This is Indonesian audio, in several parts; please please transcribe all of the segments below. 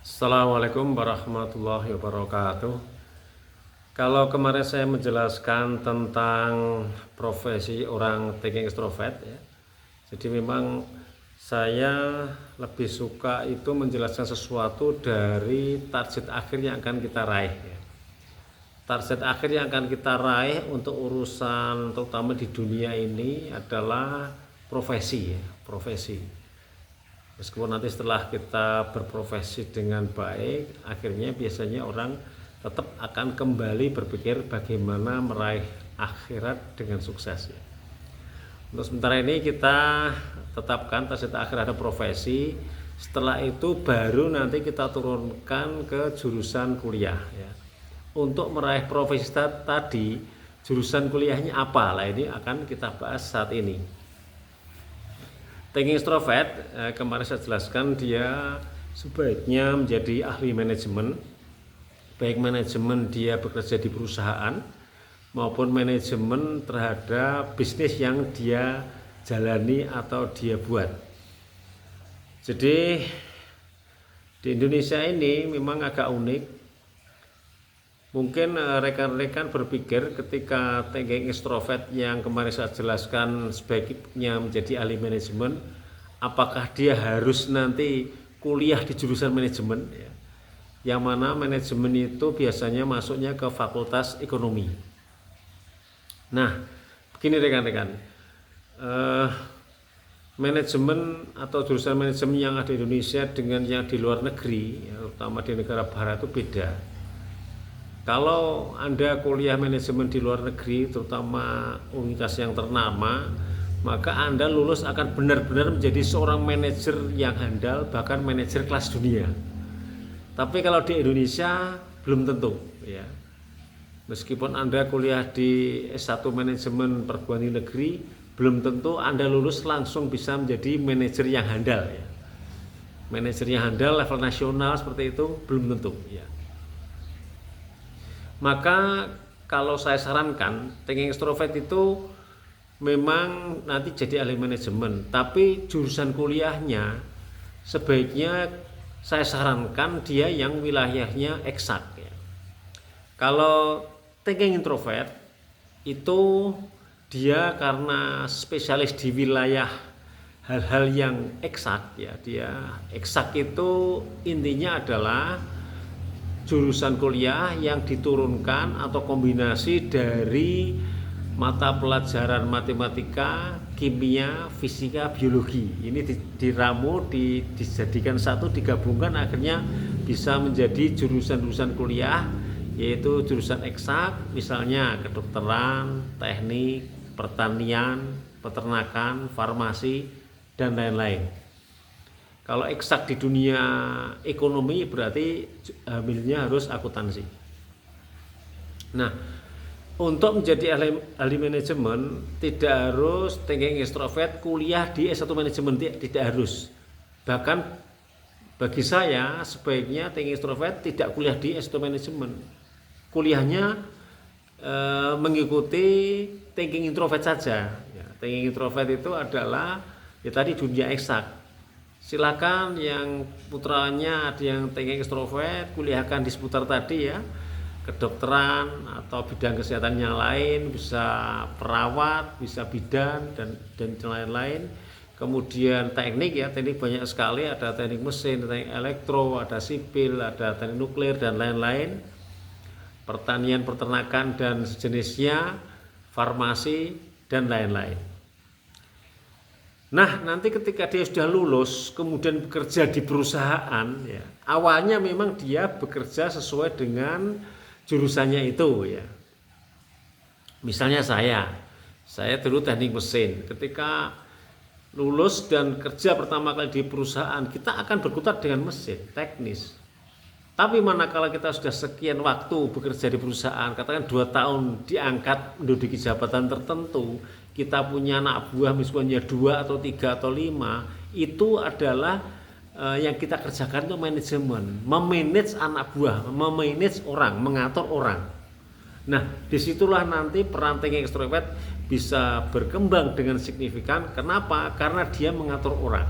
Assalamualaikum warahmatullahi wabarakatuh. Kalau kemarin saya menjelaskan tentang profesi orang thinking extrovert ya, jadi memang saya lebih suka itu menjelaskan sesuatu dari target akhir yang akan kita raih ya. Target akhir yang akan kita raih untuk urusan terutama di dunia ini adalah profesi ya, profesi. Meskipun nanti setelah kita berprofesi dengan baik, akhirnya biasanya orang tetap akan kembali berpikir bagaimana meraih akhirat dengan sukses ya. Untuk sementara ini kita tetapkan target akhir ada profesi. Setelah itu baru nanti kita turunkan ke jurusan kuliah ya. Untuk meraih profesi tadi, jurusan kuliahnya apa? Lah ini akan kita bahas saat ini. Thinking extrovert, kemarin saya jelaskan dia sebaiknya menjadi ahli manajemen, baik manajemen dia bekerja di perusahaan maupun manajemen terhadap bisnis yang dia jalani atau dia buat. Jadi di Indonesia ini memang agak unik. Mungkin rekan-rekan berpikir ketika thinking extrovert yang kemarin saya jelaskan sebaiknya menjadi ahli manajemen, apakah dia harus nanti kuliah di jurusan manajemen ya? Yang mana manajemen itu biasanya masuknya ke fakultas ekonomi. Nah, begini rekan-rekan, manajemen atau jurusan manajemen yang ada di Indonesia dengan yang di luar negeri, ya, terutama di negara barat itu beda. Kalau Anda kuliah manajemen di luar negeri, terutama universitas yang ternama, maka Anda lulus akan benar-benar menjadi seorang manajer yang handal, bahkan manajer kelas dunia. Tapi kalau di Indonesia belum tentu ya. Meskipun Anda kuliah di S1 manajemen perguruan tinggi negeri, belum tentu Anda lulus langsung bisa menjadi manajer yang handal ya. Manajer yang handal level nasional seperti itu belum tentu ya. Maka kalau saya sarankan thinking extrovert itu memang nanti jadi ahli manajemen, tapi jurusan kuliahnya sebaiknya saya sarankan dia yang wilayahnya eksak ya. Kalau thinking introvert itu dia karena spesialis di wilayah hal-hal yang eksak ya, dia eksak itu intinya adalah jurusan kuliah yang diturunkan atau kombinasi dari mata pelajaran matematika, kimia, fisika, biologi. Ini diramu, dijadikan satu, digabungkan akhirnya bisa menjadi jurusan-jurusan kuliah, yaitu jurusan eksak, misalnya kedokteran, teknik, pertanian, peternakan, farmasi, dan lain-lain. Kalau eksak di dunia ekonomi berarti hamilnya harus akuntansi. Nah, untuk menjadi ahli manajemen tidak harus thinking extrovert kuliah di S1 manajemen, tidak harus. Bahkan bagi saya sebaiknya thinking extrovert tidak kuliah di S1 manajemen. Kuliahnya mengikuti thinking introvert saja. Ya, thinking introvert itu adalah ya tadi dunia eksak. Silakan yang putranya ada yang thinking extrovert kuliahkan di seputar tadi ya, kedokteran atau bidang kesehatan yang lain, bisa perawat, bisa bidan dan lain-lain. Kemudian teknik ya, teknik banyak sekali, ada teknik mesin, teknik elektro, ada sipil, ada teknik nuklir dan lain-lain. Pertanian, peternakan dan sejenisnya, farmasi dan lain-lain. Nah, nanti ketika dia sudah lulus, kemudian bekerja di perusahaan, ya, awalnya memang dia bekerja sesuai dengan jurusannya itu, ya. Misalnya saya dulu teknik mesin. Ketika lulus dan kerja pertama kali di perusahaan, kita akan berkutat dengan mesin, teknis. Tapi manakala kita sudah sekian waktu bekerja di perusahaan, katakan 2 tahun diangkat menduduki jabatan tertentu, kita punya anak buah misalnya 2 atau 3 atau 5, itu adalah yang kita kerjakan itu manajemen, memanage anak buah, memanage orang, mengatur orang. Nah, disitulah nanti peran thinking extrovert bisa berkembang dengan signifikan. Kenapa? Karena dia mengatur orang.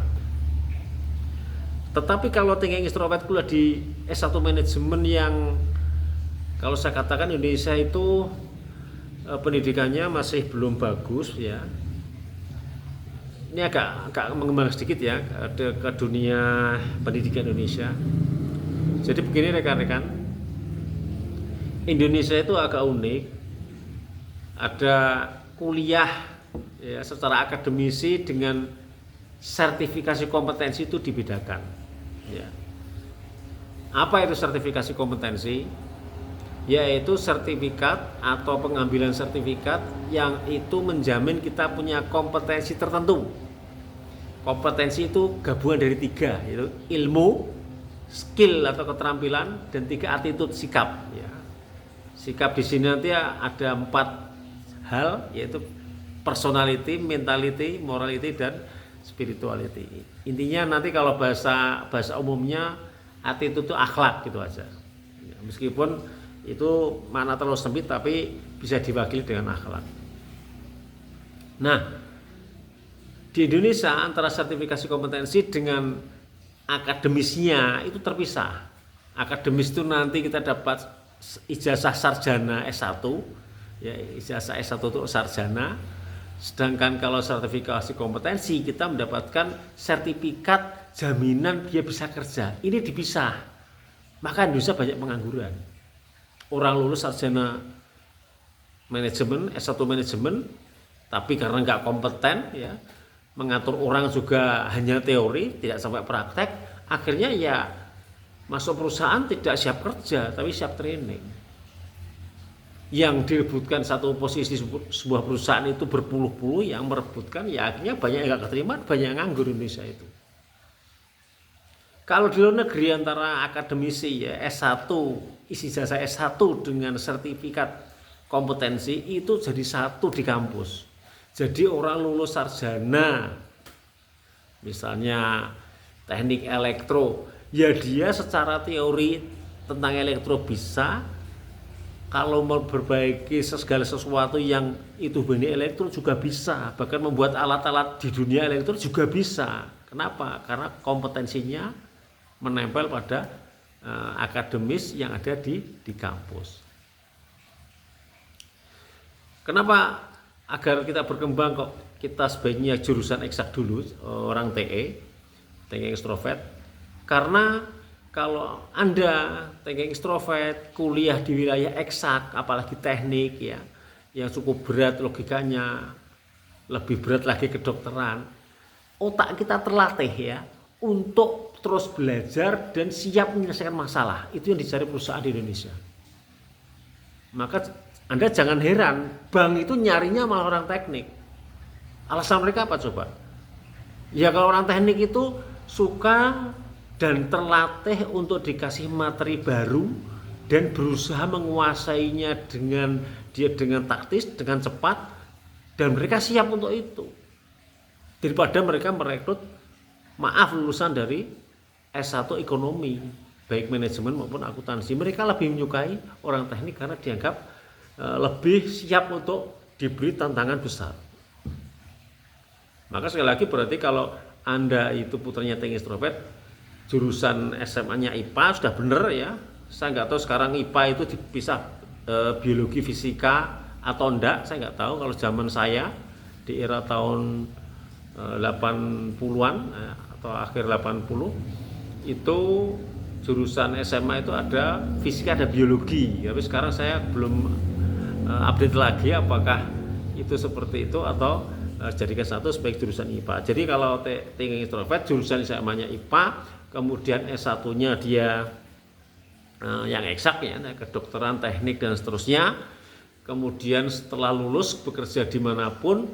Tetapi kalau thinking extrovert kuliah di S1 manajemen yang kalau saya katakan Indonesia itu pendidikannya masih belum bagus ya. Ini agak mengembang sedikit ya ke dunia pendidikan Indonesia. Jadi begini rekan-rekan, Indonesia itu agak unik. Ada kuliah ya, secara akademisi dengan sertifikasi kompetensi itu dibedakan. Ya. Apa itu sertifikasi kompetensi? Yaitu sertifikat atau pengambilan sertifikat yang itu menjamin kita punya kompetensi tertentu. Kompetensi itu gabungan dari 3, yaitu ilmu, skill atau keterampilan, dan 3 attitude, sikap. Ya. Sikap di sini nanti ada 4 hal, yaitu personality, mentality, morality, dan spirituality. Intinya nanti kalau bahasa umumnya attitude itu akhlak gitu aja. Ya, meskipun itu makna terlalu sempit tapi bisa diwakili dengan akhlak. Nah, di Indonesia antara sertifikasi kompetensi dengan akademisnya itu terpisah. Akademis itu nanti kita dapat ijazah sarjana S1, ya, ijazah S1 itu sarjana. Sedangkan kalau sertifikasi kompetensi kita mendapatkan sertifikat jaminan dia bisa kerja. Ini dipisah. Maka Indonesia banyak pengangguran. Orang lulus sarjana manajemen, S1 manajemen, tapi karena nggak kompeten ya, mengatur orang juga hanya teori, tidak sampai praktek, akhirnya ya masuk perusahaan tidak siap kerja, tapi siap training. Yang direbutkan satu posisi sebuah perusahaan itu berpuluh-puluh yang merebutkan, ya akhirnya banyak yang nggak keterima, banyak yang nganggur Indonesia itu. Kalau di luar negeri antara akademisi ya S1, isi jasa S1 dengan sertifikat kompetensi itu jadi satu di kampus. Jadi orang lulus sarjana, misalnya teknik elektro, ya dia secara teori tentang elektro bisa. Kalau mau memperbaiki segala sesuatu yang itu benih elektro juga bisa. Bahkan membuat alat-alat di dunia elektro juga bisa. Kenapa? Karena kompetensinya menempel pada akademis yang ada di kampus. Kenapa agar kita berkembang kok kita sebaiknya jurusan eksak dulu, orang TE, thinking extrovert? Karena kalau Anda thinking extrovert kuliah di wilayah eksak, apalagi teknik ya, yang cukup berat logikanya, lebih berat lagi kedokteran, otak kita terlatih ya untuk terus belajar dan siap menyelesaikan masalah. Itu yang dicari perusahaan di Indonesia. Maka Anda jangan heran, bank itu nyarinya malah orang teknik. Alasan mereka apa coba? Ya kalau orang teknik itu suka dan terlatih untuk dikasih materi baru dan berusaha menguasainya dengan taktis, dengan cepat, dan mereka siap untuk itu. Daripada mereka merekrut lulusan dari S1 ekonomi, baik manajemen maupun akuntansi, mereka lebih menyukai orang teknik karena dianggap lebih siap untuk diberi tantangan besar. Maka sekali lagi berarti kalau Anda itu putranya thinking extrovert, jurusan SMA-nya IPA sudah benar ya. Saya nggak tahu sekarang IPA itu dipisah biologi, fisika atau enggak, saya nggak tahu. Kalau zaman saya di era tahun 80-an atau akhir 80 itu jurusan SMA itu ada fisika, ada biologi. Tapi sekarang saya belum update lagi apakah itu seperti itu atau jadikan satu sebagai jurusan IPA. Jadi kalau thinking extrovert jurusan SMA-nya IPA, kemudian S1-nya dia yang eksak ya, kedokteran, teknik dan seterusnya. Kemudian setelah lulus bekerja dimanapun,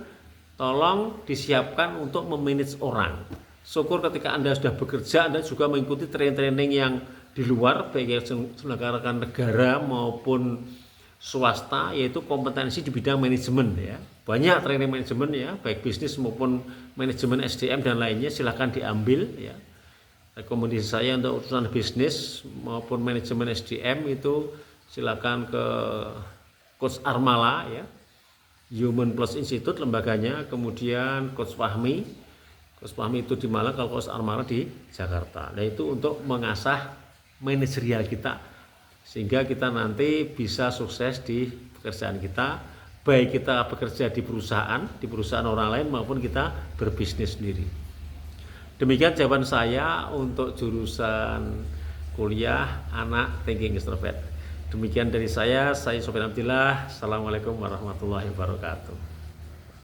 tolong disiapkan untuk memanage orang. Syukur ketika Anda sudah bekerja, Anda juga mengikuti training-training yang di luar, baik yang diselenggarakan negara maupun swasta, yaitu kompetensi di bidang manajemen ya. Banyak training manajemen ya, baik bisnis maupun manajemen SDM dan lainnya, silahkan diambil ya. Rekomendasi saya untuk urusan bisnis maupun manajemen SDM itu silakan ke Coach Armala ya, Human Plus Institute lembaganya, kemudian Coach Fahmi, Coach Fahmi itu di Malang, kalau Coach Armara di Jakarta. Nah itu untuk mengasah manajerial kita sehingga kita nanti bisa sukses di pekerjaan kita, baik kita bekerja di perusahaan orang lain maupun kita berbisnis sendiri. Demikian jawaban saya untuk jurusan kuliah anak thinking extrovert. Demikian dari saya Sofyan Abdillah. Assalamualaikum warahmatullahi wabarakatuh.